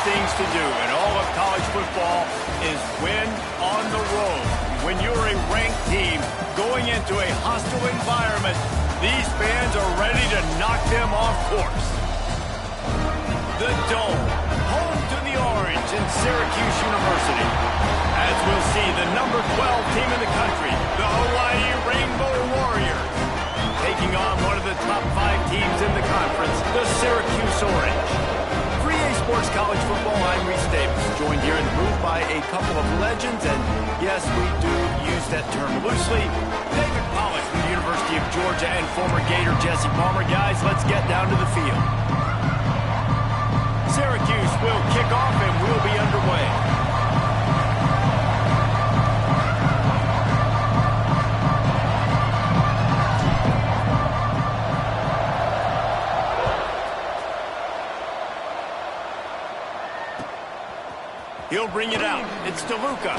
things to do in all of college football is win on the road. When you're a ranked team going into a hostile environment, these fans are ready to knock them off course. The Dome, home to the Orange in Syracuse University. As we'll see, the number 12 team in the country, the Hawaii Rainbow Warriors, taking on one of the top 5 teams in the conference, the Syracuse Orange. For EA Sports College Football, I'm Reese Davis, joined here in the booth by a couple of legends, and yes, we do use that term loosely. David Pollack from the University of Georgia and former Gator Jesse Palmer. Guys, let's get down to the field. Syracuse will kick off and we'll be underway. He'll bring it out. It's DeLuca.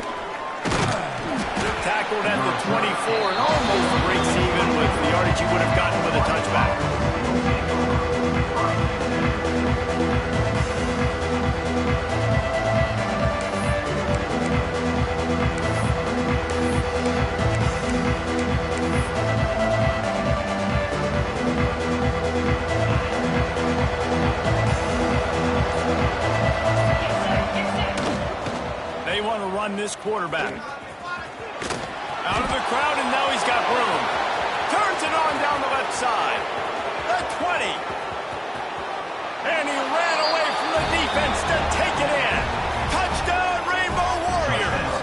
Tackled at the 24 and almost breaks even with the yardage he would have gotten with a touchback. They want to run this quarterback. Out of the crowd, and now he's got room. Turns it on down the left side. The 20. And he ran away from the defense to take it in. Touchdown, Rainbow Warriors.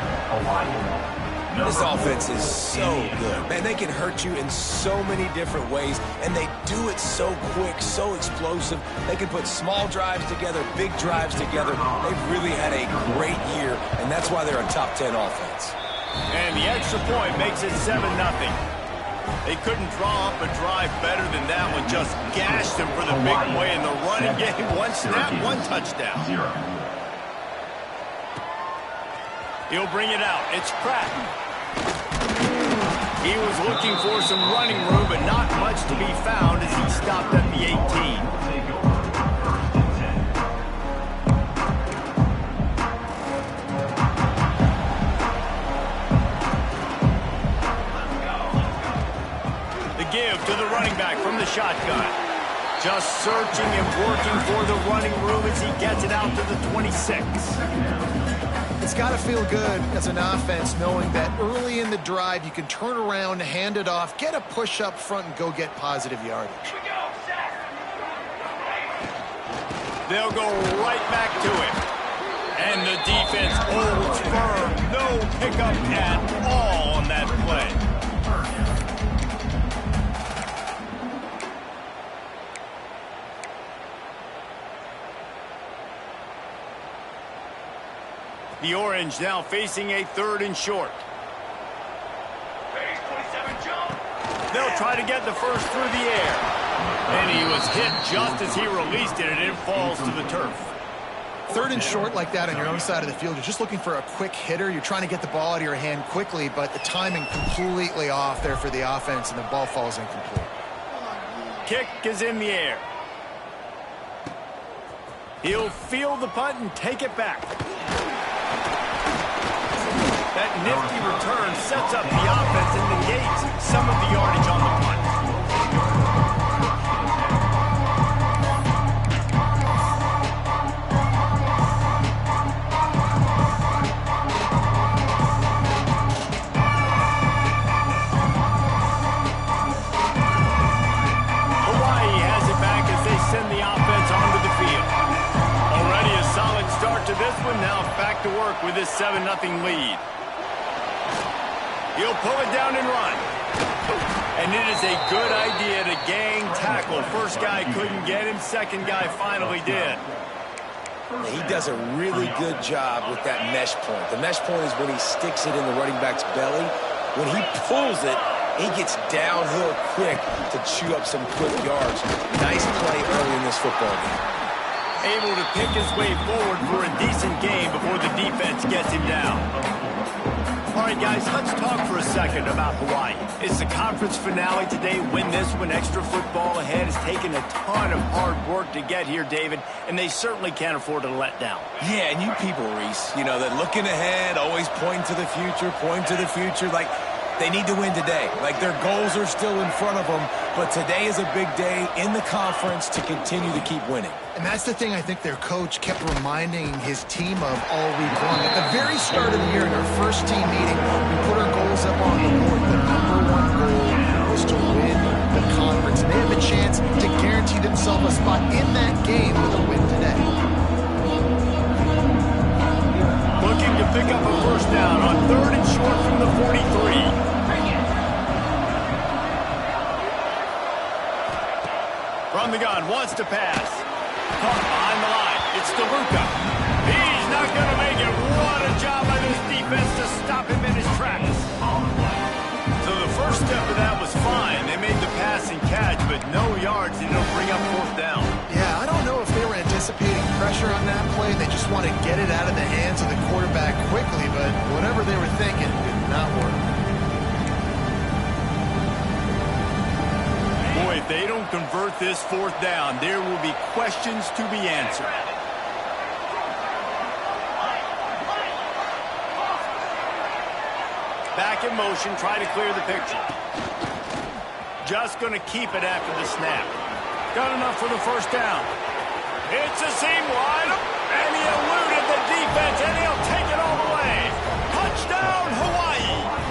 This offense is so good. Man, they can hurt you in so many different ways, and they do it so quick, so explosive. They can put small drives together, big drives together. They've really had a great year, and that's why they're a top 10 offense. And the extra point makes it 7-0. They couldn't draw up a drive better than that one. Just gashed them for the big play in the running game. One snap, one touchdown. He'll bring it out. It's Pratt. He was looking for some running room, but not much to be found as he stopped at the 18. Give to the running back from the shotgun. Just searching and working for the running room as he gets it out to the 26. It's got to feel good as an offense knowing that early in the drive you can turn around, hand it off, get a push up front, and go get positive yardage. They'll go right back to it. And the defense holds firm. No pickup at all on that play. The Orange now facing a 3rd and short. They'll try to get the first through the air. And he was hit just as he released it, and it falls to the turf. 3rd and short like that on your own side of the field, you're just looking for a quick hitter. You're trying to get the ball out of your hand quickly, but the timing completely off there for the offense, and the ball falls incomplete. Kick is in the air. He'll field the punt and take it back. That nifty return sets up the offense and negates some of the yardage on the punt. Hawaii has it back as they send the offense onto the field. Already a solid start to this one. Now back to work with this 7-0 lead. He'll pull it down and run. And it is a good idea to gang tackle. First guy couldn't get him. Second guy finally did. He does a really good job with that mesh point. The mesh point is when he sticks it in the running back's belly. When he pulls it, he gets downhill quick to chew up some quick yards. Nice play early in this football game. Able to pick his way forward for a decent game before the defense gets him down. All right, guys, let's talk for a second about Hawaii. It's the conference finale today. Win this one. Extra football ahead. Has taken a ton of hard work to get here, David, and they certainly can't afford to let down. Yeah, and you people, Reese, you know, that looking ahead, always pointing to the future, like they need to win today. Like their goals are still in front of them, but today is a big day in the conference to continue to keep winning. And that's the thing I think their coach kept reminding his team of all week long. At the very start of the year, in our first team meeting, we put our goals up on the board. The #1 goal was to win the conference. And they have a chance to guarantee themselves a spot in that game with a win today. Looking to pick up a first down on 3rd and short from the 43. From the gun, wants to pass. Caught behind the line. It's DeLuca. He's not going to make it. What a job by this defense to stop him in his tracks. So the first step of that was fine. They made the pass and catch, but no yards. They don't bring up 4th down. Yeah, I don't know if they were anticipating pressure on that play. They just want to get it out of the hands of the quarterback quickly, but whatever they were thinking did not work. Boy, if they don't convert this 4th down, there will be questions to be answered. Back in motion, try to clear the picture. Just going to keep it after the snap. Got enough for the first down. It's a seam wide, and he eluded the defense, and he'll take it all the way. Touchdown, Hawaii!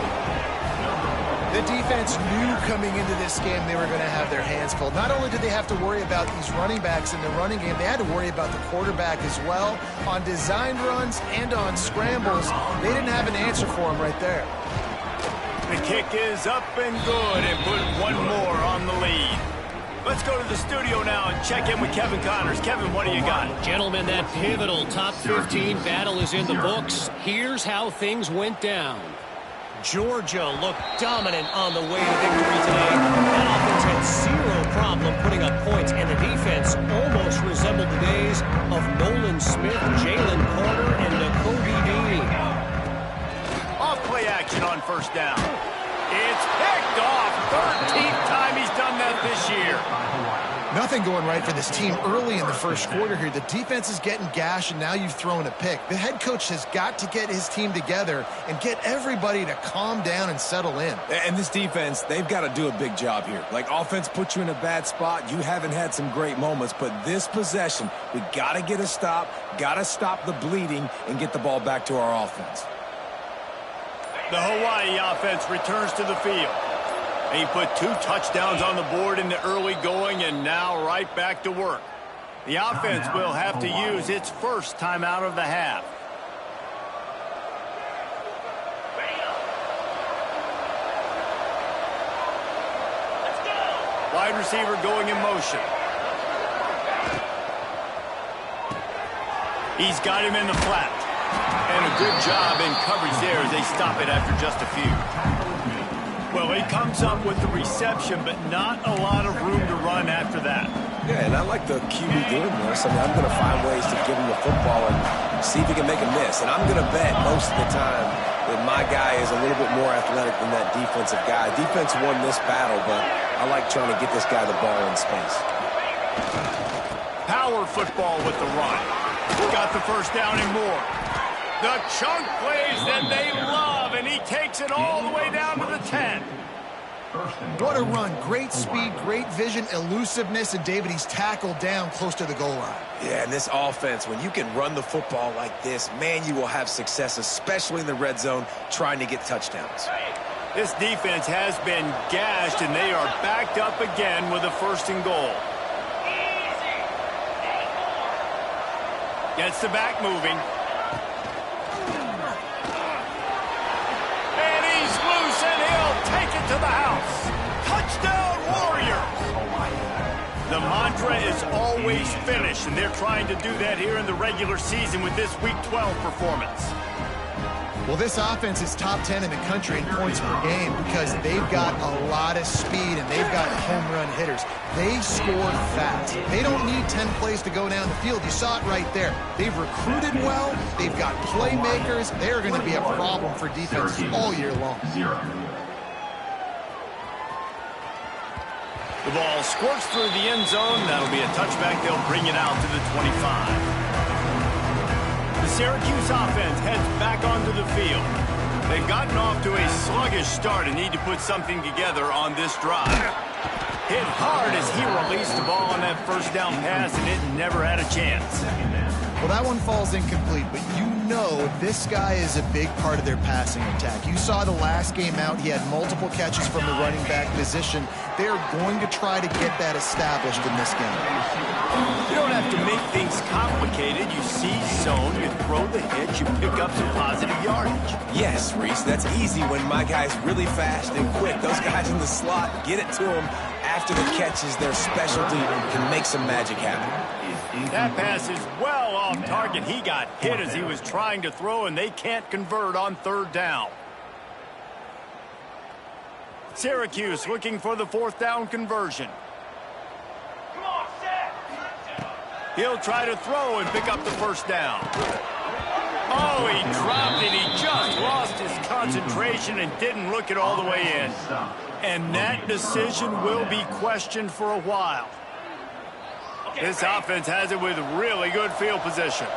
The defense knew coming into this game they were going to have their hands full. Not only did they have to worry about these running backs in the running game, they had to worry about the quarterback as well. On designed runs and on scrambles, they didn't have an answer for him right there. The kick is up and good, and put one more on the lead. Let's go to the studio now and check in with Kevin Connors. Kevin, what do you got? Gentlemen, that pivotal top 15 battle is in the books. Here's how things went down. Georgia looked dominant on the way to victory today. That offense had zero problem putting up points, and the defense almost resembled the days of Nolan Smith, Jalen Carter, and N'Kobe Dean. Off play action on first down. It's picked off. 13th time he's done that this year. Nothing going right for this team early in the first quarter here. The defense is getting gashed, and now you've thrown a pick. The head coach has got to get his team together and get everybody to calm down and settle in. And this defense, they've got to do a big job here. Like, offense put you in a bad spot. You haven't had some great moments, but this possession, we got to get a stop, got to stop the bleeding, and get the ball back to our offense. The Hawaii offense returns to the field. He put 2 touchdowns on the board in the early going, and now right back to work. The offense will have to use its first timeout of the half. Wide receiver going in motion. He's got him in the flat. And a good job in coverage there as they stop it after just a few. Well, he comes up with the reception, but not a lot of room to run after that. Yeah, and I like the QB doing this. I mean, I'm going to find ways to give him the football and see if he can make a miss. And I'm going to bet most of the time that my guy is a little bit more athletic than that defensive guy. Defense won this battle, but I like trying to get this guy the ball in space. Power football with the run. Got the first down and more. The chunk plays that they love, and he takes it all the way down to the 10. What a run. Great speed, great vision, elusiveness, and David, he's tackled down close to the goal line. Yeah, and this offense, when you can run the football like this, man, you will have success, especially in the red zone, trying to get touchdowns. This defense has been gashed, and they are backed up again with a 1st and goal. Gets the back moving. To the house. Touchdown, Warriors! The mantra is always finish, and they're trying to do that here in the regular season with this Week 12 performance. Well, this offense is top 10 in the country in points per game because they've got a lot of speed and they've got home run hitters. They score fast. They don't need 10 plays to go down the field. You saw it right there. They've recruited well. They've got playmakers. They're going to be a problem for defenses all year long. The ball squirts through the end zone. That'll be a touchback. They'll bring it out to the 25. The Syracuse offense heads back onto the field. They've gotten off to a sluggish start and need to put something together on this drive. Hit hard as he released the ball on that first down pass, and it never had a chance. Well, that one falls incomplete, but you know this guy is a big part of their passing attack. You saw the last game out, he had multiple catches from the running back position. They're going to try to get that established in this game. You don't have to make things complicated. You see zone, you throw the hitch, you pick up some positive yardage. Yes, Reese, that's easy when my guy's really fast and quick. Those guys in the slot, get it to them after the catch is their specialty, can make some magic happen. That pass is well off target. He got hit as he was trying to throw, and they can't convert on third down. Syracuse looking for the fourth down conversion. He'll try to throw and pick up the first down. Oh, he dropped it. He just lost his concentration and didn't look it all the way in. And that decision will be questioned for a while. This offense has it with really good field position.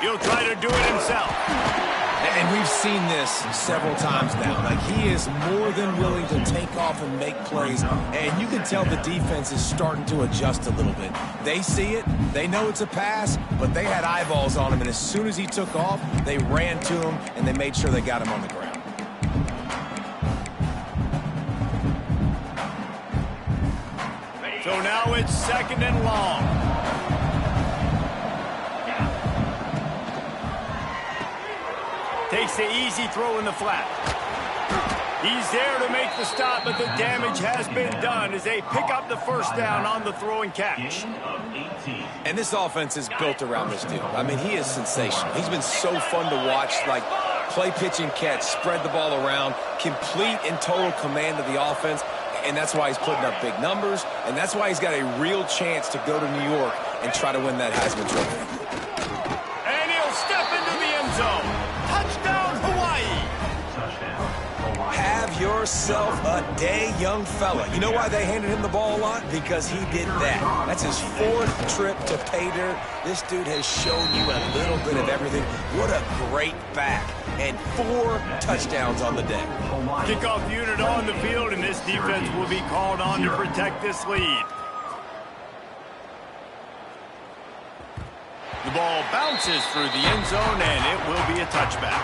He'll try to do it himself. And we've seen this several times now. Like, he is more than willing to take off and make plays. And you can tell the defense is starting to adjust a little bit. They see it. They know it's a pass, but they had eyeballs on him. And as soon as he took off, they ran to him, and they made sure they got him on the ground. So now it's second and long. Takes the easy throw in the flat. He's there to make the stop, but the damage has been done as they pick up the first down on the throw and catch. And this offense is built around this dude. I mean, he is sensational. He's been so fun to watch, like play, pitch, and catch, spread the ball around, complete and total command of the offense. And that's why he's putting up big numbers, and that's why he's got a real chance to go to New York and try to win that Heisman Trophy. And he'll step into the end zone. Touchdown, Hawaii. Have yourself a day, young fella. You know why they handed him the ball a lot? Because he did that. That's his fourth trip to pay dirt. This dude has shown you a little bit of everything. What a great back. And 4 touchdowns on the day. Kickoff unit on the field, and this defense will be called on to protect this lead. The ball bounces through the end zone, and it will be a touchback.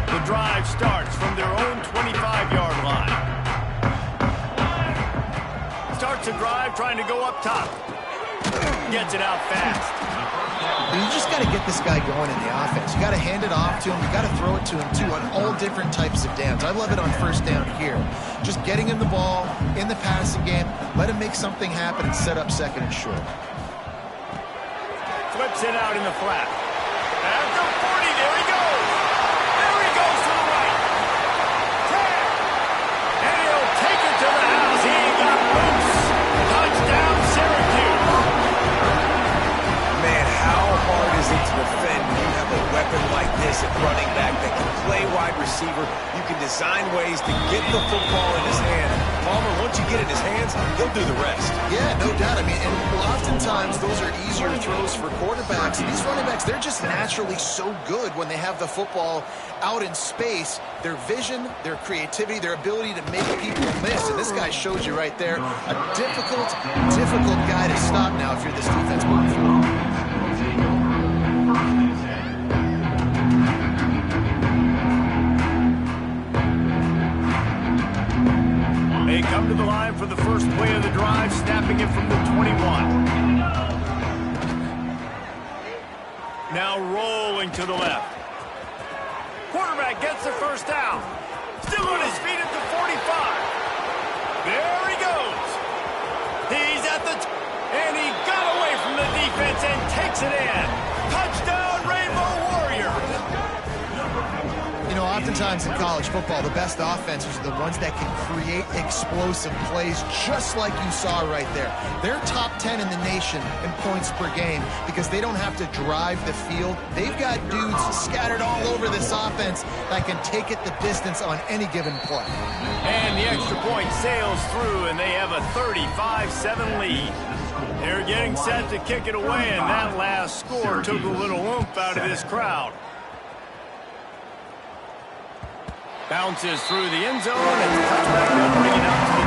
The drive starts from their own 25-yard line. Starts a drive trying to go up top. Gets it out fast. You just got to get this guy going in the offense. You got to hand it off to him. You got to throw it to him, too, on all different types of downs. I love it on first down here. Just getting him the ball in the passing game. Let him make something happen and set up second and short. Flips it out in the flat. After 40, there he goes. There he goes to the right. 10. And he'll take it to the house. He got loose. Touchdown, Syracuse. Man, how hard is it to defend when you have a weapon like this at running back that can play wide receiver? You can design ways to get the football in his hand. Palmer, once you get it in his hands, he'll do the rest. Yeah, no doubt. I mean, and oftentimes those are easier throws for quarterbacks. These running backs, they're just naturally so good when they have the football out in space. Their vision, their creativity, their ability to make people miss. And this guy shows you right there, a difficult guy to stop now if you're this defense moving forward. They come to the line for the first play of the drive, snapping it from the 21. Now rolling to the left. Quarterback gets the first down. Still on his feet at the 45. There he goes. He's at the and he got away from the defense and takes it in. Touchdown, Rainbow Warriors. You know, oftentimes in college football, the best offenses are the ones that can create explosive plays, just like you saw right there. They're top 10 in the nation in points per game because they don't have to drive the field. They've got dudes scattered all over this offense that can take it the distance on any given play. And the extra point sails through, and they have a 35-7 lead. They're getting set to kick it away, and that last score took a little oomph out of this crowd. Bounces through the end zone, and the touchback will bring it out to the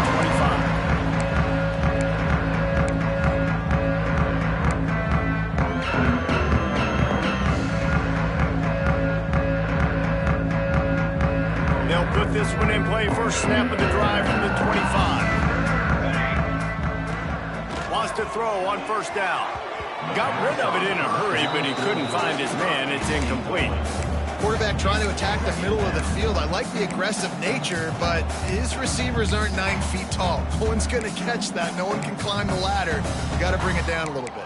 25. They'll put this one in play. First snap of the drive from the 25. Wants to throw on first down. Got rid of it in a hurry, but he couldn't find his man. It's incomplete. Quarterback trying to attack the middle of the field. I like the aggressive nature, but his receivers aren't 9 feet tall. No one's going to catch that. No one can climb the ladder. You got to bring it down a little bit.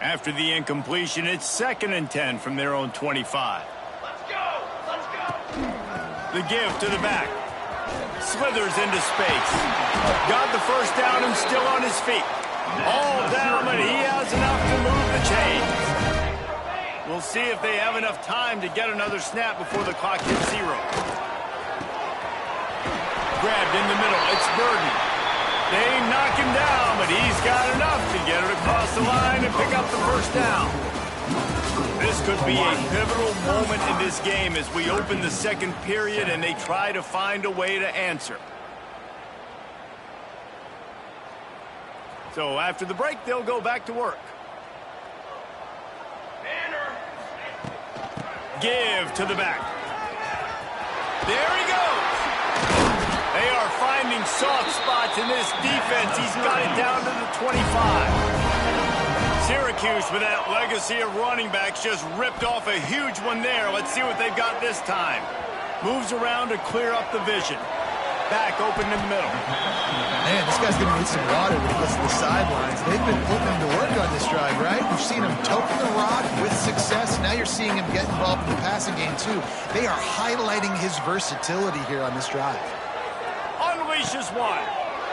After the incompletion, it's 2nd and 10 from their own 25. Let's go! Let's go! The give to the back. Slithers into space. Got the first down and still on his feet. All down, but he has enough to move the chains. We'll see if they have enough time to get another snap before the clock hits 0. Grabbed in the middle. It's Burden. They knock him down, but he's got enough to get it across the line and pick up the first down. This could be a pivotal moment in this game as we open the second period and they try to find a way to answer. So after the break, they'll go back to work. Give to the back. There he goes. They are finding soft spots in this defense. He's got it down to the 25. Syracuse, with that legacy of running backs, just ripped off a huge one there. Let's see what they've got this time. Moves around to clear up the vision. Back open in the middle. Man, this guy's going to need some water when he gets to the sidelines. They've been putting him to work on this drive, right? We've seen him toting the rock with success. Now you're seeing him get involved in the passing game, too. They are highlighting his versatility here on this drive. Unleashes one.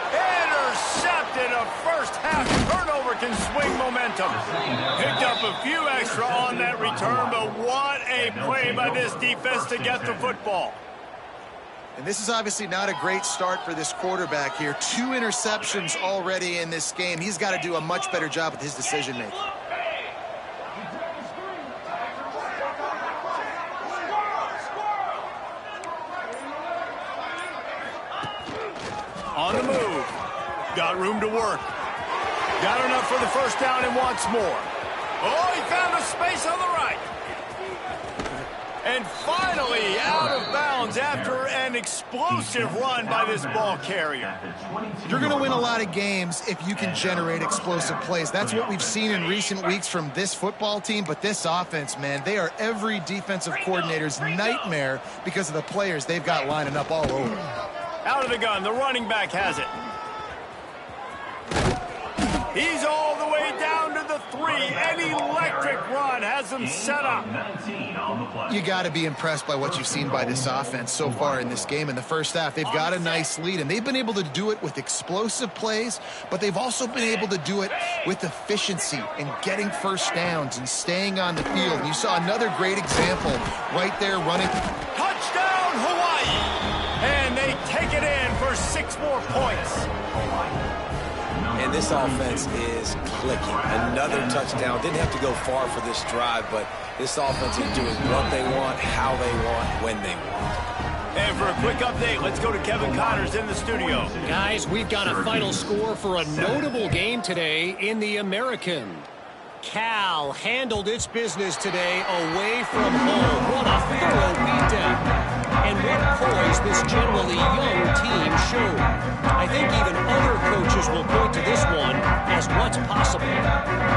Intercepted. A first half turnover can swing momentum. Picked up a few extra on that return, but what a play by this defense to get the football. And this is obviously not a great start for this quarterback here. 2 interceptions already in this game. He's got to do a much better job with his decision-making. On the move. Got room to work. Got enough for the first down and wants more. Oh, he found a space on the right. And finally out of bounds after an explosive run by this ball carrier. You're going to win a lot of games if you can generate explosive plays. That's what we've seen in recent weeks from this football team. But this offense, man, they are every defensive coordinator's nightmare because of the players they've got lining up all over. Out of the gun, the running back has it. He's all the way down to the 3. An electric run has him set up. You got to be impressed by what you've seen by this offense so far in this game. In the first half, they've got a nice lead, and they've been able to do it with explosive plays, but they've also been able to do it with efficiency and getting first downs and staying on the field. And you saw another great example right there running. Touchdown, Hawaii! And they take it in for 6 more points. And this offense is clicking. Another touchdown. Didn't have to go far for this drive, but this offense is doing what they want, how they want, when they want. And for a quick update, let's go to Kevin Connors in the studio. Guys, we've got a final score for a notable game today in the American. Cal handled its business today away from home. What a thorough beatdown. And what poise this generally young team showed. I think even other coaches will point to this one as what's possible.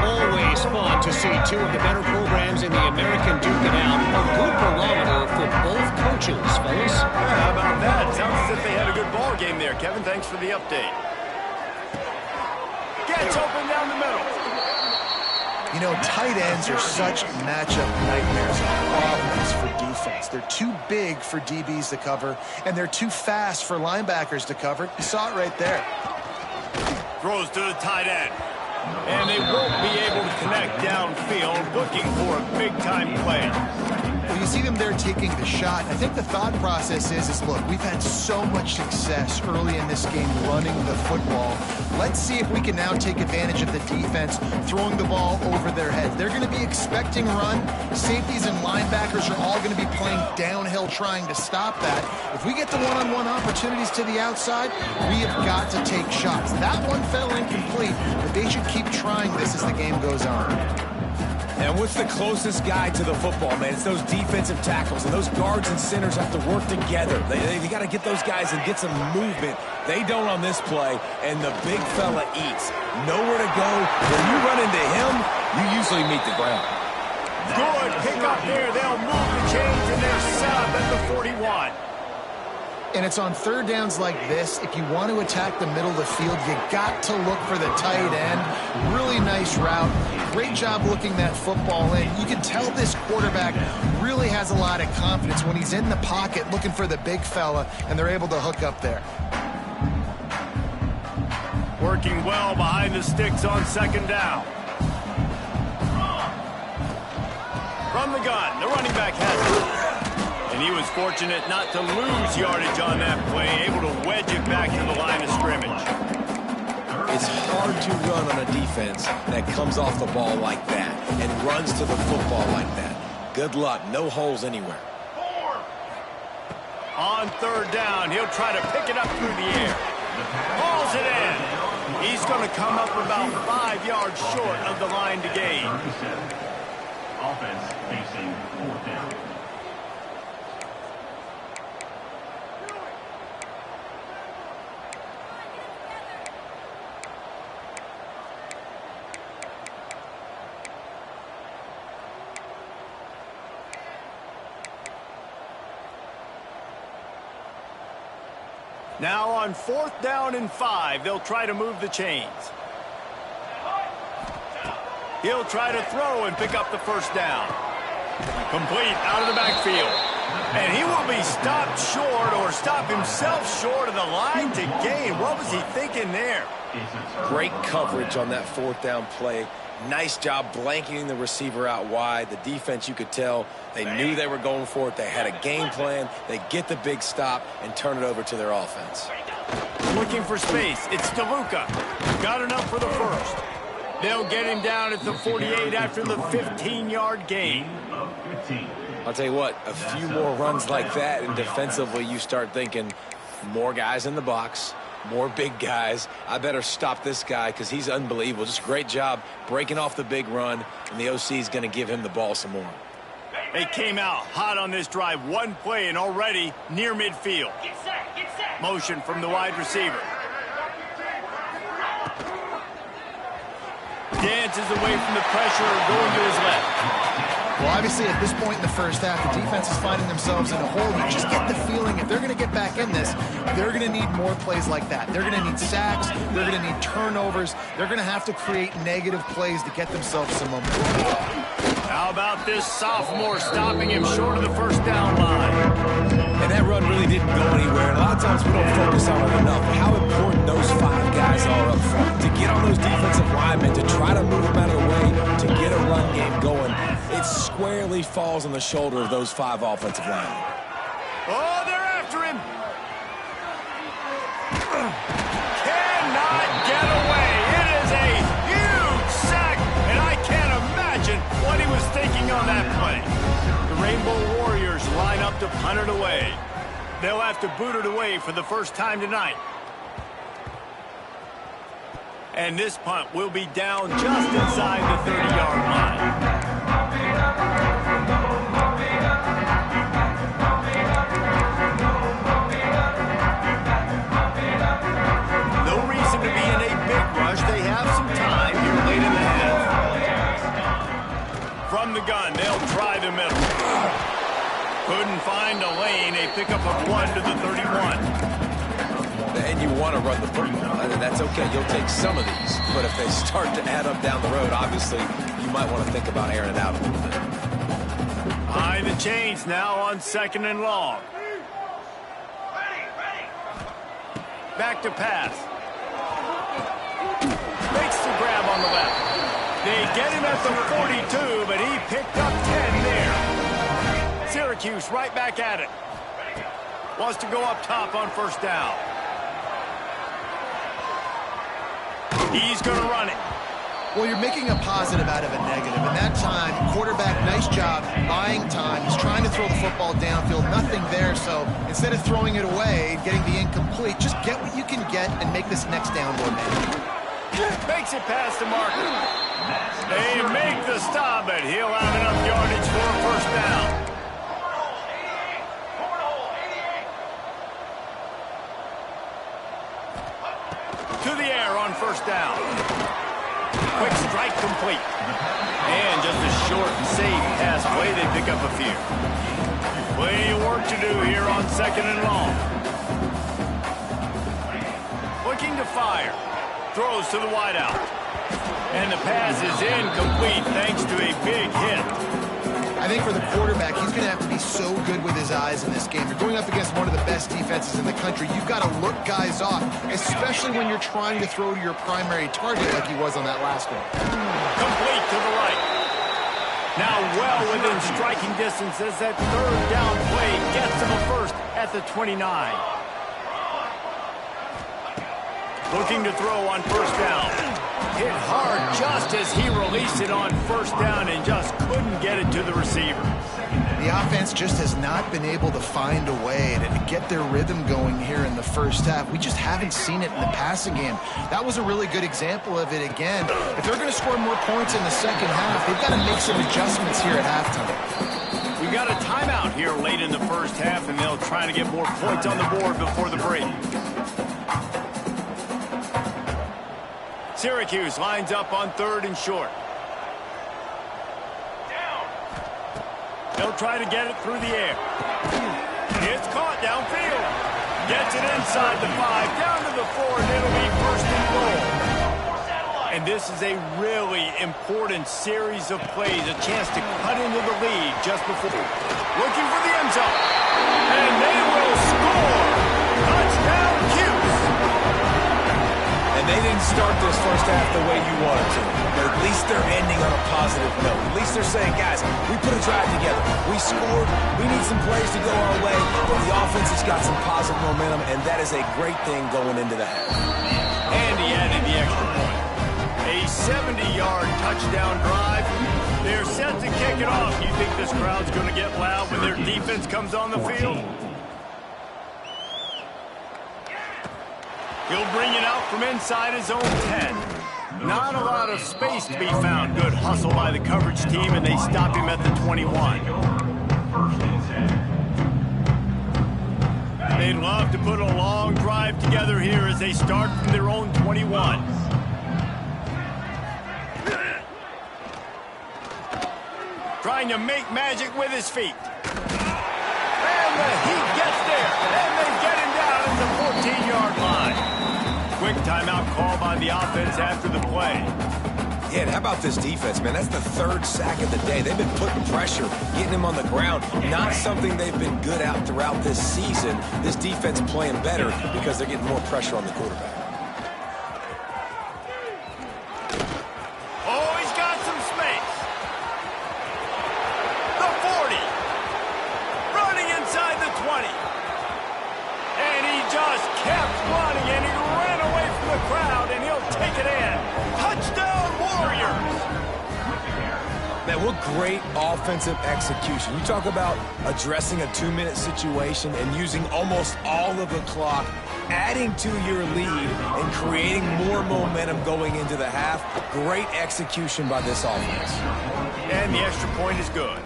Always fun to to see two of the better programs in the American duke it out. A good barometer for both coaches, fellas. Yeah, how about that? Sounds as if they had a good ball game there. Kevin, thanks for the update. Gets open down the middle. You know, tight ends are such matchup nightmares and problems for defense. They're too big for DBs to cover, and they're too fast for linebackers to cover. You saw it right there. Throws to the tight end. And they won't be able to connect downfield, looking for a big-time play. Well, you see them there taking the shot. I think the thought process is look, we've had so much success early in this game running the football. Let's see if we can now take advantage of the defense throwing the ball over their heads. They're going to be expecting run. Safeties and linebackers are all going to be playing downhill trying to stop that. If we get the one-on-one opportunities to the outside, we have got to take shots. That one fell incomplete, but they should keep trying this as the game goes on. And what's the closest guy to the football, man? It's those defensive tackles, and those guards and centers have to work together. They got to get those guys and get some movement. They don't on this play, and the big fella eats. Nowhere to go. When you run into him, you usually meet the ground. Good pick up there. They'll move the chains, and they're set up at the 41. And it's on third downs like this. If you want to attack the middle of the field, you got to look for the tight end. Really nice route. Great job looking that football in. You can tell this quarterback really has a lot of confidence when he's in the pocket looking for the big fella, and they're able to hook up there. Working well behind the sticks on second down. From the gun, the running back has it. And he was fortunate not to lose yardage on that play, able to wedge it back to the line of scrimmage. It's hard to run on a defense that comes off the ball like that and runs to the football like that. Good luck. No holes anywhere. On third down, he'll try to pick it up through the air. Hauls it in. He's going to come up about 5 yards short of the line to gain. Offense facing fourth down. Now on fourth down and 5, they'll try to move the chains. He'll try to throw and pick up the first down. Complete out of the backfield. And he will be stopped short or stop himself short of the line to gain. What was he thinking there? Great coverage on that fourth down play. Nice job blanketing the receiver out wide. The defense, you could tell, they knew they were going for it. They had a game plan. They get the big stop and turn it over to their offense. Looking for space. It's DeLuca. Got enough for the first. They'll get him down at the 48 after the 15-yard gain. I'll tell you what, a few more runs like that, and defensively you start thinking more guys in the box, more big guys. I better stop this guy because he's unbelievable. Just a great job breaking off the big run, and the OC is going to give him the ball some more. They came out hot on this drive. One play and already near midfield. Motion from the wide receiver. Dances away from the pressure, going to his left. Well, obviously, at this point in the first half, the defense is finding themselves in a hole. You just get the feeling if they're going to get back in this, they're going to need more plays like that. They're going to need sacks. They're going to need turnovers. They're going to have to create negative plays to get themselves some momentum. How about this sophomore stopping him short of the first down line? And that run really didn't go anywhere. And a lot of times we don't focus on it enough. How important those 5 guys are up front. To get on those defensive linemen, to try to move them out of the way, to get a run game going. It squarely falls on the shoulder of those 5 offensive linemen. Oh, they're after him. Cannot get away. It is a huge sack, and I can't imagine what he was thinking on that play. The Rainbow Warriors line up to punt it away. They'll have to boot it away for the first time tonight. And this punt will be down just inside the 30-yard line. No reason to be in a big rush. They have some time here late in the half. find a lane, a pickup of 1 to the 31. And you want to run the football. And that's okay. You'll take some of these. But if they start to add up down the road, obviously, you might want to think about airing it out a little bit. Behind the chains now on 2nd and long. Back to pass. Makes the grab on the left. They get him at the 42, but he picked up 10 there. Syracuse right back at it. Wants to go up top on 1st down. He's going to run it. Well, you're making a positive out of a negative. And that time, quarterback, nice job, buying time. He's trying to throw the football downfield, nothing there. So instead of throwing it away, getting the incomplete, just get what you can get and make this next down more manageable. Makes it past the marker. They make the stop, but he'll have enough yardage for a 1st down. To the air on 1st down. Quick strike complete. And just a short and safe pass play. They pick up a few. Plenty of work to do here on 2nd and long. Looking to fire. Throws to the wideout. And the pass is incomplete thanks to a big hit. I think for the quarterback, he's going to have to be so good with his eyes in this game. You're going up against one of the best defenses in the country. You've got to look guys off, especially when you're trying to throw to your primary target like he was on that last one. Complete to the right. Now well within striking distance as that 3rd down play gets him a 1st at the 29. Looking to throw on 1st down. Hit hard just as he released it on 1st down and just couldn't get it to the receiver. The offense just has not been able to find a way to get their rhythm going here in the 1st half. We just haven't seen it in the passing game. That was a really good example of it again. If they're going to score more points in the 2nd half, they've got to make some adjustments here at halftime. We've got a timeout here late in the 1st half, and they'll try to get more points on the board before the break. Syracuse lines up on 3rd and short. They'll try to get it through the air. It's caught downfield. Gets it inside the 5, down to the 4, and it'll be 1st and goal. And this is a really important series of plays, a chance to cut into the lead just before. Looking for the end zone. And they will score. Touchdown, Cuse. And they didn't start this 1st half the way you wanted to. But at least they're ending on a positive note. At least they're saying, guys, we put a drive together. We scored. We need some plays to go our way. But the offense has got some positive momentum, and that is a great thing going into the half. And he added the extra point. A 70-yard touchdown drive. They're set to kick it off. You think this crowd's going to get loud when their defense comes on the field? He'll bring it out from inside his own 10. Not a lot of space to be found. Good hustle by the coverage team, and they stop him at the 21. They'd love to put a long drive together here as they start from their own 21. Trying to make magic with his feet. And the Heat gets there, and they get him down at the 14-yard line. Quick timeout call by the offense after the play. Yeah, and how about this defense, man? That's the 3rd sack of the day. They've been putting pressure, getting him on the ground. Not something they've been good at throughout this season. This defense playing better because they're getting more pressure on the quarterback. Oh, he's got some space. The 40. Running inside the 20. And he just kept running, and he ran away from the crowd, and he'll take it in. Touchdown, Warriors! Man, what great offensive execution. You talk about addressing a 2-minute situation and using almost all of the clock, adding to your lead, and creating more momentum going into the half. Great execution by this offense. And the extra point is good.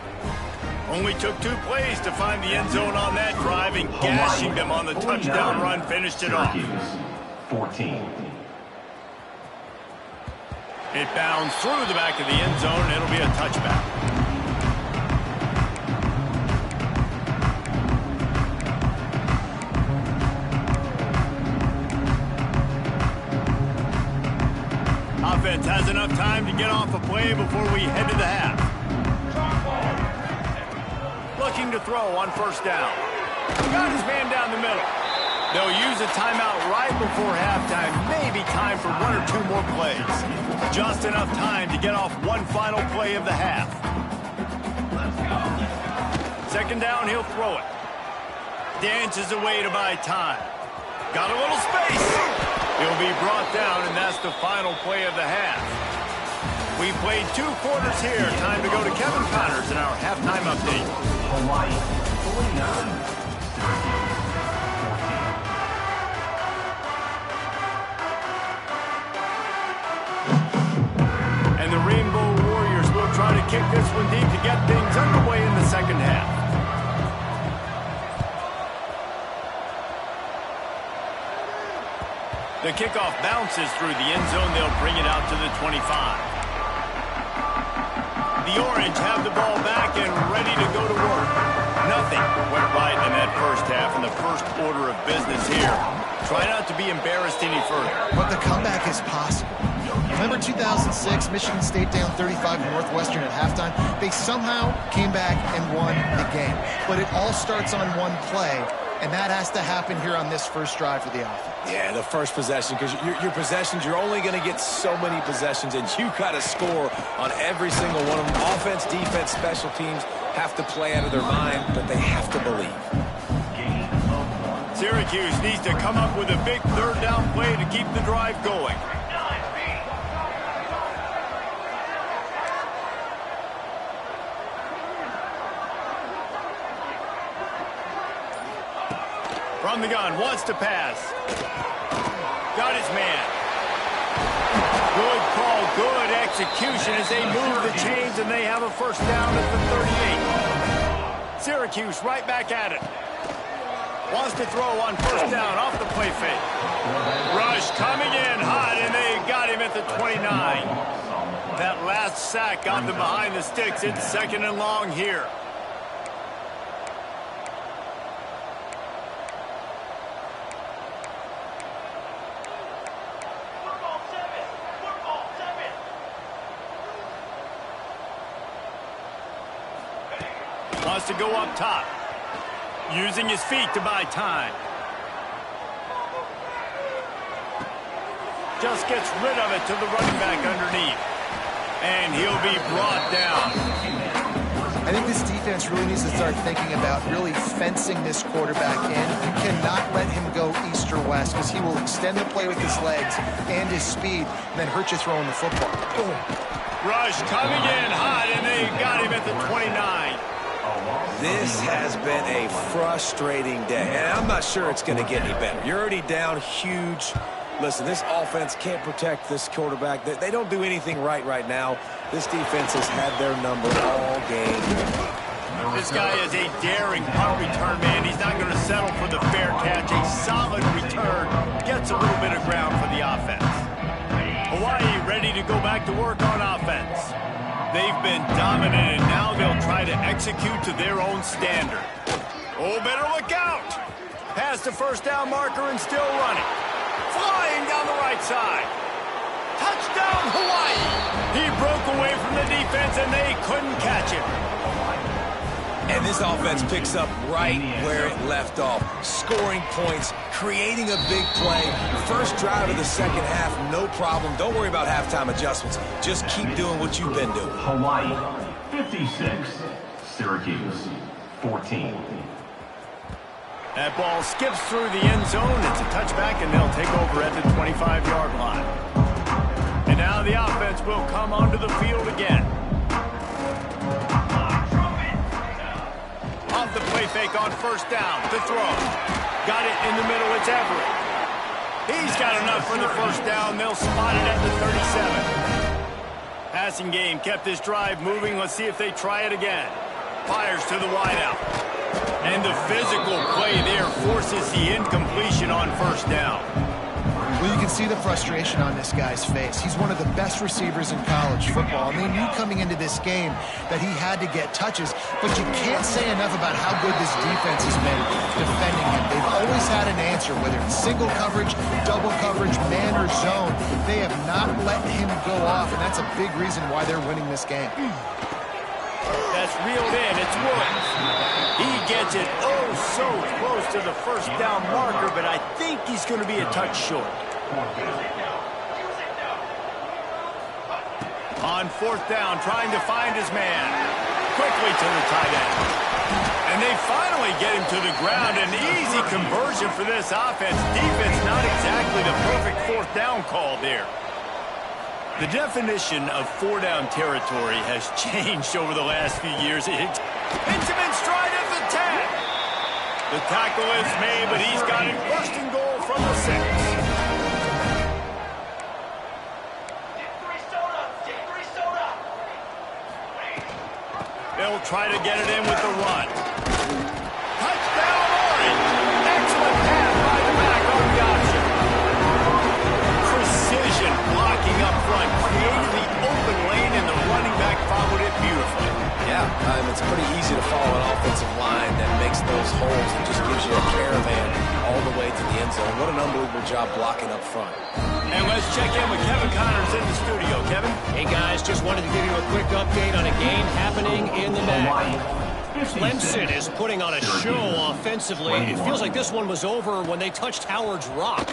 Only took 2 plays to find the end zone on that drive, and gashing them on the touchdown run finished it off. 14. It bounds through the back of the end zone, and it'll be a touchback. offense has enough time to get off a play before we head to the half. Looking to throw on first down. Got his man down the middle. They'll use a timeout right before halftime. Maybe time for one or two more plays. Just enough time to get off one final play of the half. Second down, he'll throw it. Dances away to buy time. Got a little space. He'll be brought down, and that's the final play of the half. We played 2 quarters here. Time to go to Kevin Connors in our halftime update. Hawaii, 49. And the Rainbow Warriors will try to kick this one deep to get things underway in the second half. The kickoff bounces through the end zone. They'll bring it out to the 25. The Orange have the ball back and ready to go to work. Nothing went right in that first half in the first order of business here. Try not to be embarrassed any further. But the comeback is possible. Remember 2006, Michigan State down 35 Northwestern at halftime? They somehow came back and won the game. But it all starts on one play, and that has to happen here on this first drive for the offense. Yeah, the first possession, because your possessions, you're only going to get so many possessions, and you got to score on every single one of them. Offense, defense, special teams have to play out of their mind, but they have to believe. Syracuse needs to come up with a big third down play to keep the drive going. From the gun, wants to pass. Got his man. Good call, good execution as they move the chains and they have a first down at the 38. Syracuse right back at it. Wants to throw on first down off the play fake. Rush coming in hot and they got him at the 29. That last sack got them behind the sticks. It's second and long here. Wants to go up top. Using his feet to buy time. Just gets rid of it to the running back underneath. And he'll be brought down. I think this defense really needs to start thinking about really fencing this quarterback in. You cannot let him go east or west because he will extend the play with his legs and his speed and then hurt you throwing the football. Boom. Rush coming in hot, and they got him at the 29. This has been a frustrating day, and I'm not sure it's going to get any better. You're already down huge. Listen, this offense can't protect this quarterback. They don't do anything right now. This defense has had their number all game. This guy is a daring punt return man. He's not going to settle for the fair catch. A solid return gets a little bit of ground for the offense. Hawaii ready to go back to work on offense. They've been dominant, and now they'll try to execute to their own standard. Oh, better look out. Past the first down marker and still running. Flying down the right side. Touchdown, Hawaii. He broke away from the defense, and they couldn't catch him. And this offense picks up right where it left off. Scoring points, creating a big play. First drive of the second half, no problem. Don't worry about halftime adjustments. Just keep doing what you've been doing. Hawaii, 56. Syracuse, 14. That ball skips through the end zone. It's a touchback, and they'll take over at the 25-yard line. And now the offense will come onto the field again. Off the play fake on first down to throw. Got it in the middle. It's Everett. He's got enough for the first down. They'll spot it at the 37. Passing game kept this drive moving. Let's see if they try it again. Fires to the wideout. And the physical play there forces the incompletion on first down. Well, you can see the frustration on this guy's face. He's one of the best receivers in college football. And they knew coming into this game that he had to get touches. But you can't say enough about how good this defense has been defending him. They've always had an answer, whether it's single coverage, double coverage, man or zone. They have not let him go off, and that's a big reason why they're winning this game. That's reeled in. It's Woods. He gets it so close to the first down marker, but I think he's going to be a touch short. On fourth down, trying to find his man. Quickly to the tight end. And they finally get him to the ground. An easy conversion for this offense. Defense not exactly the perfect fourth down call there. The definition of four-down territory has changed over the last few years. Hits him in stride at the 10. The tackle is made, but he's got it first and goal from the 6. They'll try to get it in with the run. Touchdown, Orange! Excellent pass by the back on the option. Precision blocking up front. Created the open lane, and the running back followed it beautifully. Yeah, it's pretty easy to follow an offensive line that makes those holes and just gives you a caravan all the way to the end zone. What an unbelievable job blocking up front. And let's check in with Kevin Connors in the studio. Kevin? Hey, guys, just wanted to give you a quick update on a game happening in the MAC. Clemson is putting on a show offensively. It feels like this one was over when they touched Howard's Rock.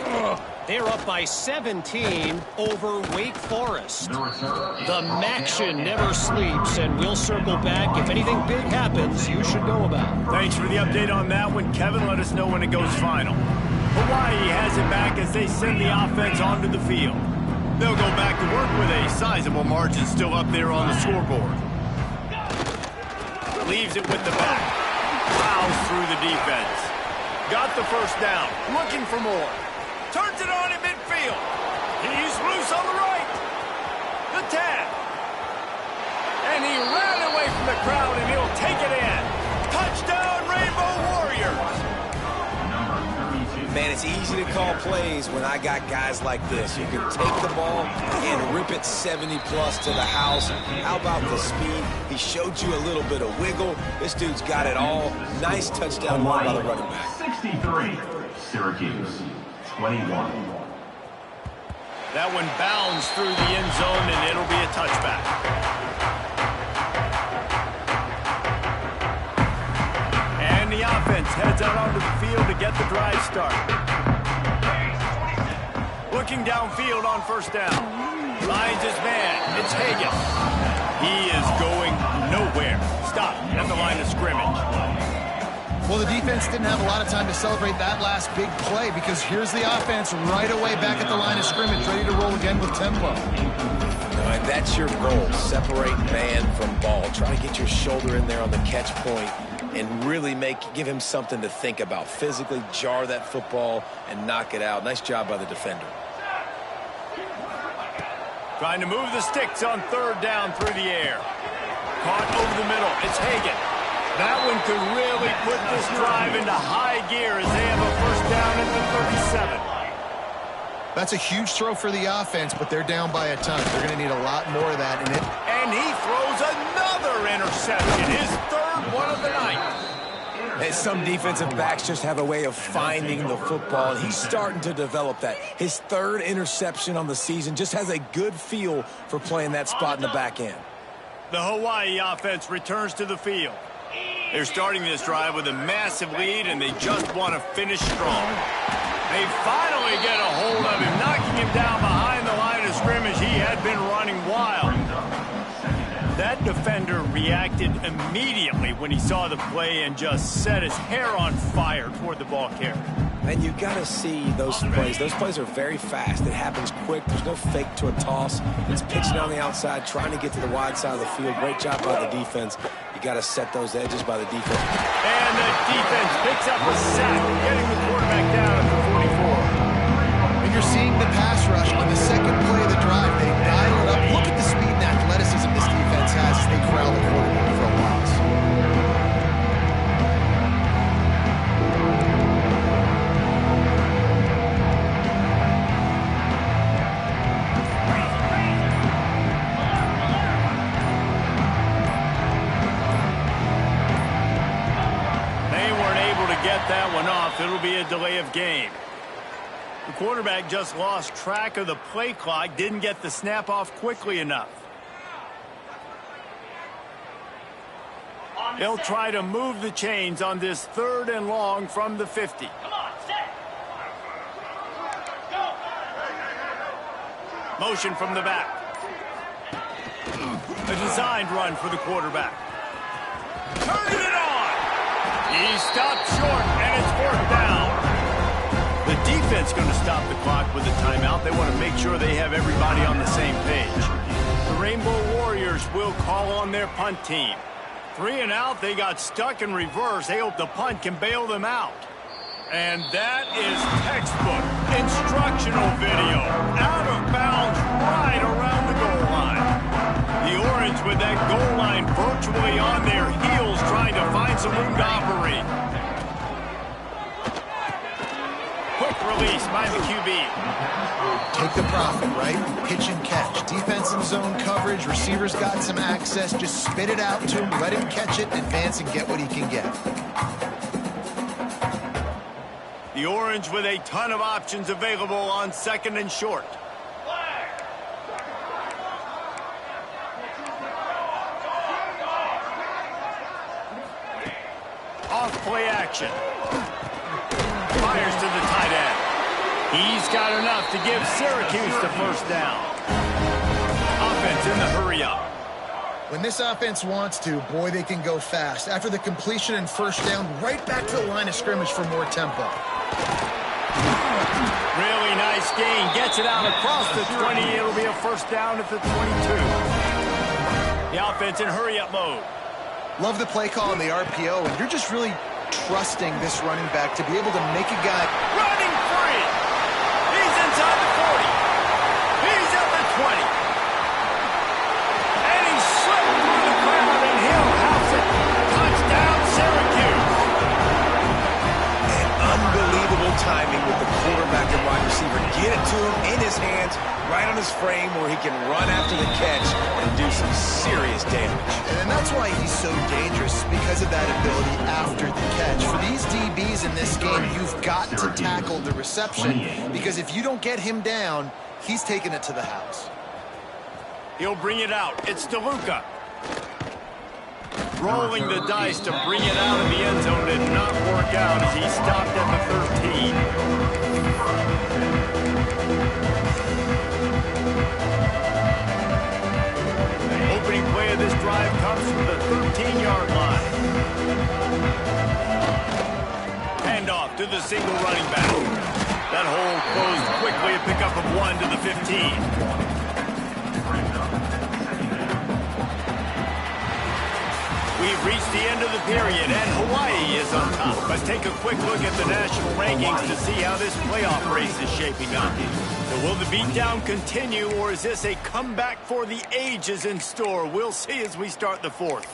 They're up by 17 over Wake Forest. The Maction never sleeps, and we'll circle back. If anything big happens, you should know about it. Thanks for the update on that one, Kevin. Let us know when it goes final. Hawaii has it back as they send the offense onto the field. They'll go back to work with a sizable margin still up there on the scoreboard. Leaves it with the back. Plows through the defense. Got the first down. Looking for more. Turns it on in midfield. He's loose on the right. The 10. And he ran away from the crowd, and he'll take it in. Touchdown, Rainbow Warriors. Man, it's easy to call plays when I got guys like this. You can take the ball and rip it 70-plus to the house. How about the speed? He showed you a little bit of wiggle. This dude's got it all. Nice touchdown run by the running back. 63, Syracuse, 21. That one bounds through the end zone, and it'll be a touchback. And the offense heads out onto the field to get the drive started. Looking downfield on first down. Finds his man. It's Hagan. He is going nowhere. Stop at the line of scrimmage. Well, the defense didn't have a lot of time to celebrate that last big play because here's the offense right away back at the line of scrimmage, ready to roll again with tempo. And that's your goal. Separate man from ball. Try to get your shoulder in there on the catch point and really give him something to think about. Physically jar that football and knock it out. Nice job by the defender. Trying to move the sticks on third down through the air. Caught over the middle. It's Hagan. That one could really put this drive into high gear as they have a first down at the 37. That's a huge throw for the offense, but they're down by a ton. They're going to need a lot more of that in it. And he throws another interception. His third one of the night. And some defensive backs just have a way of finding the football, and he's starting to develop that. His third interception on the season, just has a good feel for playing that spot in the back end. The Hawaii offense returns to the field. They're starting this drive with a massive lead, and they just want to finish strong. They finally get a hold of him, knocking him down behind the line of scrimmage. He had been running wild. That defender reacted immediately when he saw the play and just set his hair on fire toward the ball carrier. And you got to see those plays. Those plays are very fast. It happens quick. There's no fake to a toss. It's pitching on the outside, trying to get to the wide side of the field. Great job by the defense. You got to set those edges by the defense. And the defense picks up a sack, getting the quarterback down at the 44. And you're seeing the pass rush on the second play of the drive. They dial it up. Look at the speed and athleticism this defense has as they corral the quarterback for a loss. let that one off. It'll be a delay of game. The quarterback just lost track of the play clock, didn't get the snap off quickly enough. They'll try to move the chains on this 3rd and long from the 50. Come on, set. Go. Motion from the back. A designed run for the quarterback. Turning it on. He stopped short, and it's 4th down. The defense going to stop the clock with a timeout. They want to make sure they have everybody on the same page. The Rainbow Warriors will call on their punt team. 3 and out, they got stuck in reverse. They hope the punt can bail them out. And that is textbook instructional video. Out of bounds right around the goal line. The Orange with that goal line virtually on their heels trying to find some room to operate. Quick release by the QB. Take the profit, right? Pitch and catch. Defense in zone coverage. Receivers got some access. Just spit it out to him. Let him catch it, advance, and get what he can get. The Orange with a ton of options available on 2nd and short. Off play action. Fires to the tight end. He's got enough to give Syracuse the 1st down. Offense in the hurry-up. When this offense wants to, boy, they can go fast. After the completion and 1st down, right back to the line of scrimmage for more tempo. Really nice gain. Gets it out across the 20. It'll be a 1st down at the 22. The offense in hurry-up mode. Love the play call on the RPO, and you're just really trusting this running back to be able to make a guy running free. He's inside the 40. He's at the 20. And he slipped through the crowd, and he'll house it. Touchdown, Syracuse. And unbelievable timing with the quarterback and wide receiver. Get it to him in his hands, right on his frame where he can run after the catch and do some serious damage. And that's why he's so dangerous, because of that ability after the catch. For these DBs in this game, you've got to tackle the reception, because if you don't get him down, he's taking it to the house. He'll bring it out. It's DeLuca. Rolling the dice to bring it out of the end zone did not work out as he stopped at the 13. Opening play of this drive comes from the 13-yard line. Handoff to the single running back. That hole closed quickly, a pickup of 1 to the 15. We've reached the end of the period, and Hawaii is on top. Let's take a quick look at the national rankings to see how this playoff race is shaping up. So will the beatdown continue, or is this a comeback for the ages in store? We'll see as we start the 4th.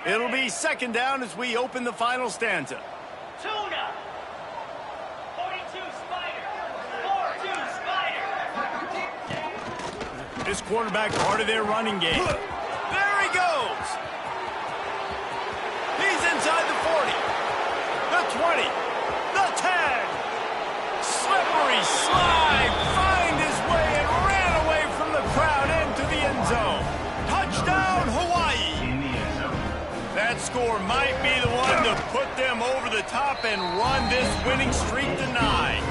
It'll be 2nd down as we open the final stanza. Tuna. 42 Spider. 42 Spider. This quarterback part of their running game. There he goes. He's inside the 40. The 20. The 10. Slippery slide. Find his way and ran away from the crowd into the end zone. Touchdown, Hawaii. That score might be the one to put them over the top and run this winning streak to 9.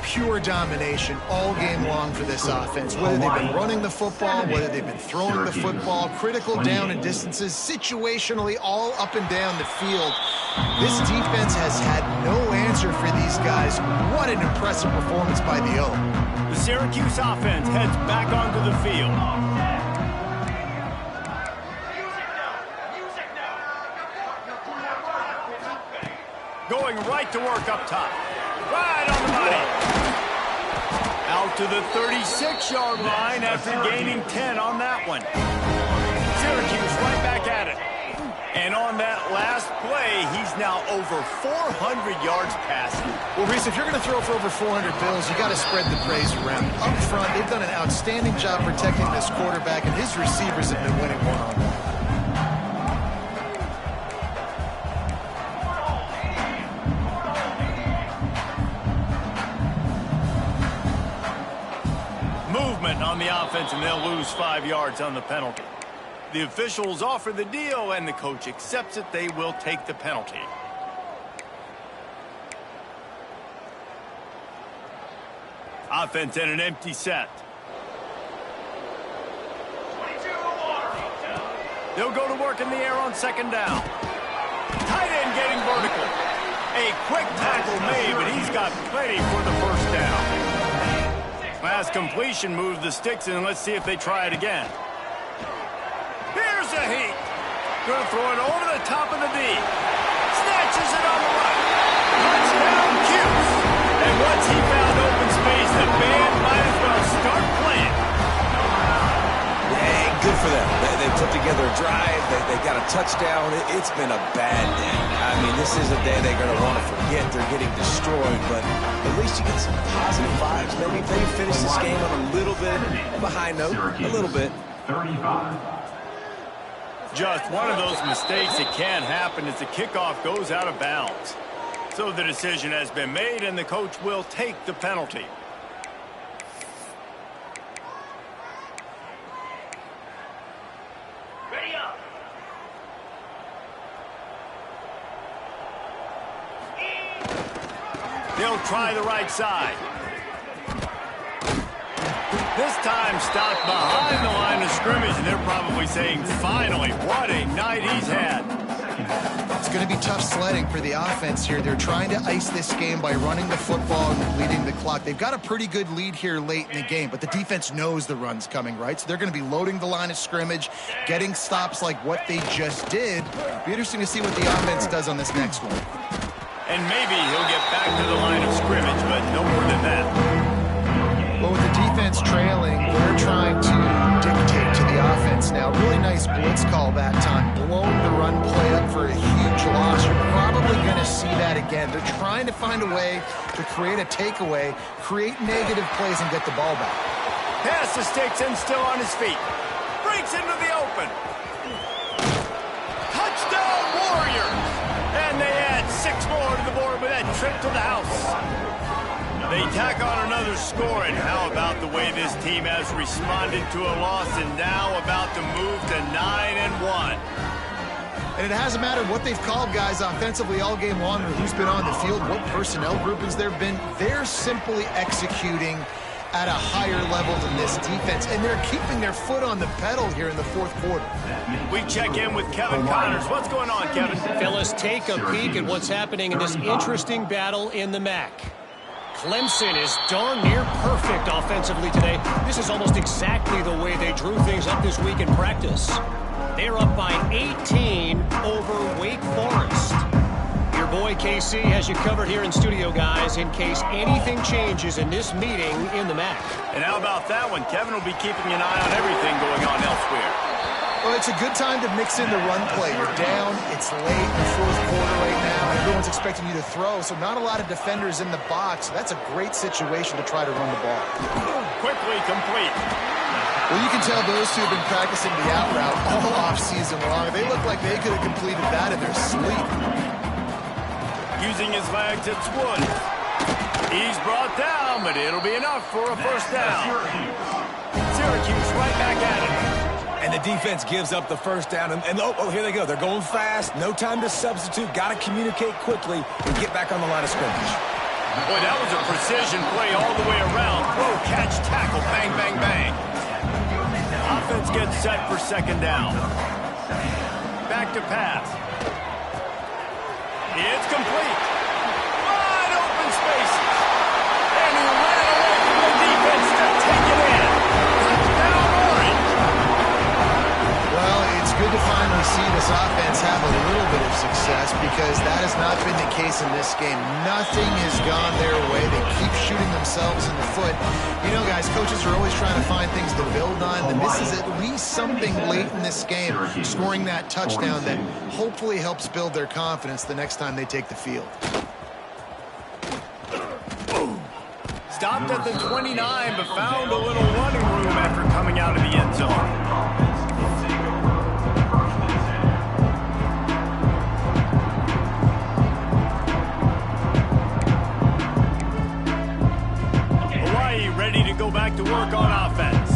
Pure domination all game long for this offense. Whether they've been running the football, whether they've been throwing the football, critical down and distances, situationally all up and down the field. This defense has had no answer for these guys. What an impressive performance by the O. The Syracuse offense heads back onto the field. Going right to work up top. Right on the money. Out to the 36-yard line after gaining 10 on that one. Syracuse right back at it. And on that last play, he's now over 400 yards passing. Well, Reese, if you're going to throw for over 400 bills, you got to spread the praise around. Up front, they've done an outstanding job protecting this quarterback, and his receivers have been winning one-on-one. Movement on the offense, and they'll lose 5 yards on the penalty. The officials offer the deal, and the coach accepts it. They will take the penalty. Offense in an empty set. They'll go to work in the air on second down. Tight end getting vertical. A quick tackle made, but he's got plenty for the first down. Last completion moves the sticks in, and let's see if they try it again. Here's a heat. Going to throw it over the top of the D. Snatches it on the right. Touchdown, Cuse. And once he found open space, the band might as well start playing. Hey, good for them. They put together a drive. They got a touchdown. It's been a bad day. I mean, this is a day they're going to want to forget. They're getting destroyed, but at least you get some positive vibes. Maybe they finish this game on a little bit of a high note. A little bit. 35. Just one of those mistakes that can happen as the kickoff goes out of bounds. So the decision has been made, and the coach will take the penalty. Ready up. They'll try the right side. This time stopped behind the line of scrimmage, and they're probably saying, finally, what a night he's had. It's going to be tough sledding for the offense here. They're trying to ice this game by running the football and leading the clock. They've got a pretty good lead here late in the game, but the defense knows the run's coming, right? So they're going to be loading the line of scrimmage, getting stops like what they just did. Be interesting to see what the offense does on this next one. And maybe he'll get back to the line of scrimmage, but no more than that. Well, with the defense trailing, they're trying to dictate to the offense now. Really nice blitz call that time. Blown the run play up for a huge loss. You're probably going to see that again. They're trying to find a way to create a takeaway, create negative plays, and get the ball back. Pass the sticks and still on his feet. Breaks into the open. Touchdown, Warriors! And they add 6 more to the board with that trip to the house. They tack on another score, and how about the way this team has responded to a loss and now about to move to 9-1. And it hasn't mattered what they've called guys offensively all game long, or who's been on the field, what personnel groupings there have been. They're simply executing at a higher level than this defense, and they're keeping their foot on the pedal here in the fourth quarter. We check in with Kevin Connors. What's going on, Kevin? Fellas, take a peek at what's happening in this interesting battle in the MAC. Clemson is darn near perfect offensively today. This is almost exactly the way they drew things up this week in practice. They're up by 18 over Wake Forest. Your boy KC has you covered here in studio, guys, in case anything changes in this meeting in the MAC. And how about that one? Kevin will be keeping an eye on everything going on elsewhere. Well, it's a good time to mix in the run play. You're down. It's late in the fourth quarter right now. Everyone's expecting you to throw, so not a lot of defenders in the box. That's a great situation to try to run the ball. Quickly complete. Well, you can tell those two have been practicing the out route all offseason long. They look like they could have completed that in their sleep. Using his legs, it's Wood. He's brought down, but it'll be enough for a first down. Syracuse right back at it. And the defense gives up the first down. And oh, here they go. They're going fast. No time to substitute. Got to communicate quickly and get back on the line of scrimmage. Boy, that was a precision play all the way around. Throw, catch, tackle, bang, bang, bang. Offense gets set for second down. Back to pass. It's complete. Wide open spaces. And he ran away from the defense to take it in. Touchdown, Orange. Well, it's good to finally see this offense have a little bit of success because that has not been the case in this game. Nothing has gone their way. They keep shooting themselves in the foot. You know, guys, coaches are always trying to find things to build on. And this is at least something late in this game, scoring that touchdown that hopefully helps build their confidence the next time they take the field. Stopped at the 29, but found a little running room after coming out of the end zone. Ready to go back to work on offense.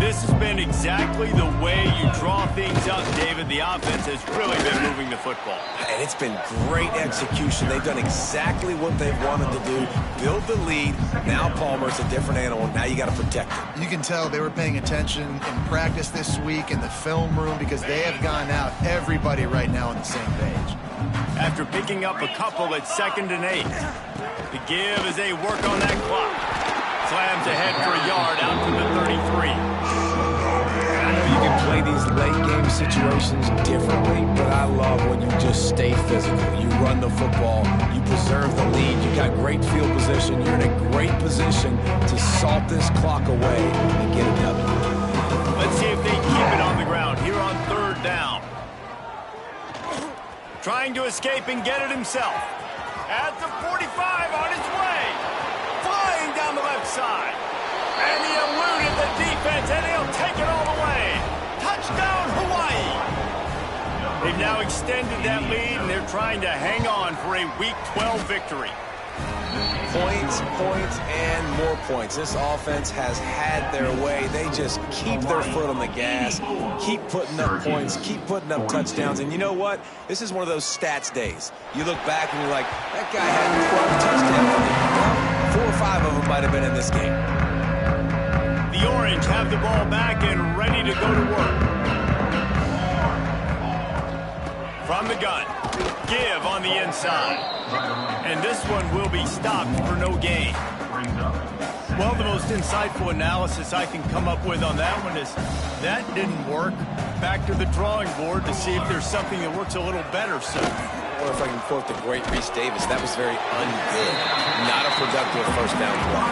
This has been exactly the way you draw things up, David. The offense has really been moving the football. And it's been great execution. They've done exactly what they've wanted to do. Build the lead. Now Palmer's a different animal. Now you got to protect him. You can tell they were paying attention in practice this week in the film room because they have gone out, everybody right now on the same page. After picking up a couple at 2nd and 8. The give as they work on that clock. Slams ahead for a yard out to the 33. I know you can play these late game situations differently, but I love when you just stay physical. You run the football, you preserve the lead, you got great field position, you're in a great position to salt this clock away and get a W. Let's see if they keep it on the ground here on 3rd down. Trying to escape and get it himself. At the 45 on his way. Flying down the left side. And he eluded the defense, and he'll take it all the way. Touchdown, Hawaii. They've now extended that lead, and they're trying to hang on for a Week 12 victory. Points, points, and more points. This offense has had their way. They just keep their foot on the gas, keep putting up points, keep putting up touchdowns. And you know what? This is one of those stats days. You look back and you're like, that guy had 12 touchdowns. Well, 4 or 5 of them might have been in this game. The Orange have the ball back and ready to go to work. From the gun, give on the inside. And this one will be stopped for no gain. Well, the most insightful analysis I can come up with on that one is that didn't work. Back to the drawing board to see if there's something that works a little better, sir. Or if I can quote the great Reese Davis, that was very ungood. Not a productive first down play.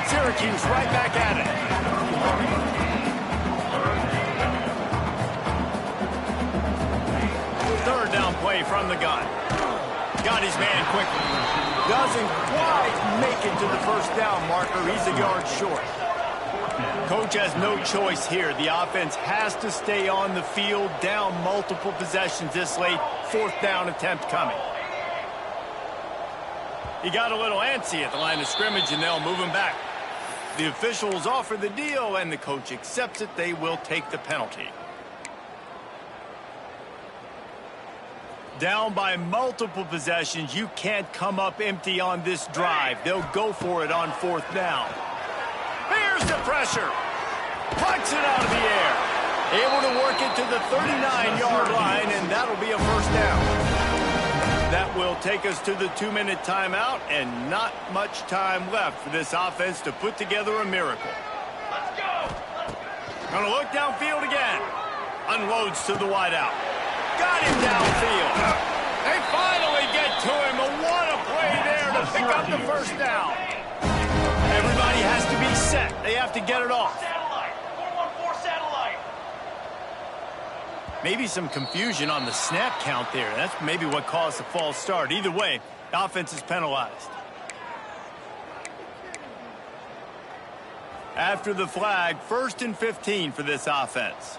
Syracuse right back at it. Third down play from the gun. Got his man quickly. Doesn't quite make it to the first down marker. He's a yard short. Coach has no choice here. The offense has to stay on the field, down multiple possessions this late. 4th down attempt coming. He got a little antsy at the line of scrimmage, and they'll move him back. The officials offer the deal, and the coach accepts it. They will take the penalty. Down by multiple possessions. You can't come up empty on this drive. They'll go for it on 4th down. Here's the pressure. Puts it out of the air. Able to work it to the 39-yard line, and that'll be a first down. That will take us to the 2-minute timeout, and not much time left for this offense to put together a miracle. Let's go! Gonna look downfield again. Unloads to the wideout. Got him downfield. They finally get to him. But what a play there to pick up the first down. Everybody has to be set. They have to get it off. Satellite! 414 satellite! Maybe some confusion on the snap count there. That's maybe what caused the false start. Either way, the offense is penalized. After the flag, 1st and 15 for this offense.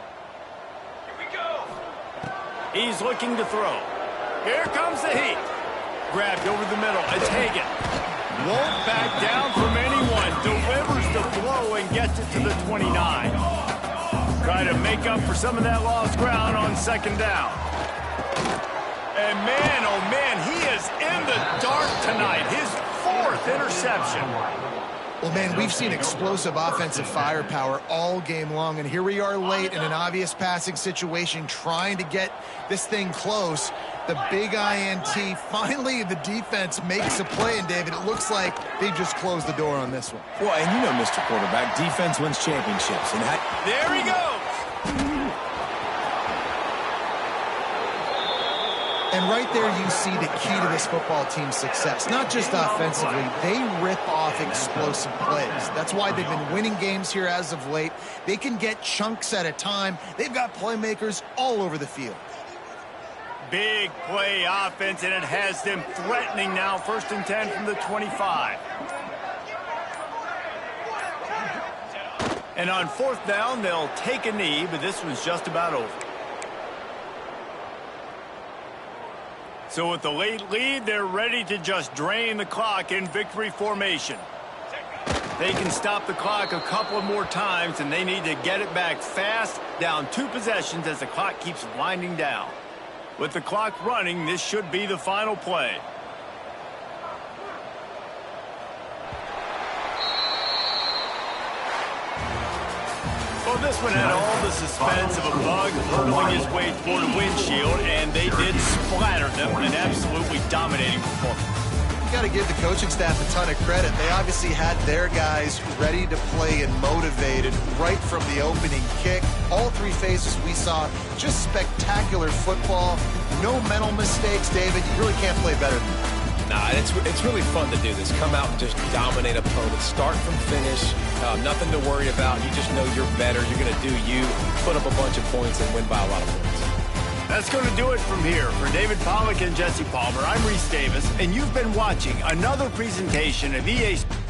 Here we go! He's looking to throw. Here comes the heat. Grabbed over the middle. It's Hagan. Won't back down from anyone. Delivers the throw and gets it to the 29. Try to make up for some of that lost ground on 2nd down. And man, oh man, he is in the dark tonight. His 4th interception. Well, man, we've seen explosive offensive firepower all game long, and here we are late in an obvious passing situation trying to get this thing close. The big INT, finally the defense makes a play, and David, it looks like they just closed the door on this one. Well, and you know, Mr. Quarterback, defense wins championships. And there he goes. And right there you see the key to this football team's success. Not just offensively, they rip off explosive plays. That's why they've been winning games here as of late. They can get chunks at a time. They've got playmakers all over the field. Big play offense, and it has them threatening now. 1st and 10 from the 25. And on 4th down, they'll take a knee, but this one's just about over. So with the late lead, they're ready to just drain the clock in victory formation. They can stop the clock a couple of more times, and they need to get it back fast, down 2 possessions as the clock keeps winding down. With the clock running, this should be the final play. Well, this one had all the suspense of a bug hurtling his way toward a windshield, and they did splatter them. An absolutely dominating performance. You got to give the coaching staff a ton of credit. They obviously had their guys ready to play and motivated right from the opening kick. All 3 phases we saw just spectacular football. No mental mistakes, David. You really can't play better than that. Nah, it's really fun to do this. Come out and just dominate opponents. Start from finish. Nothing to worry about. You just know you're better. You're going to do you. Put up a bunch of points and win by a lot of points. That's going to do it from here. For David Pollack and Jesse Palmer, I'm Reese Davis, and you've been watching another presentation of EA Sports.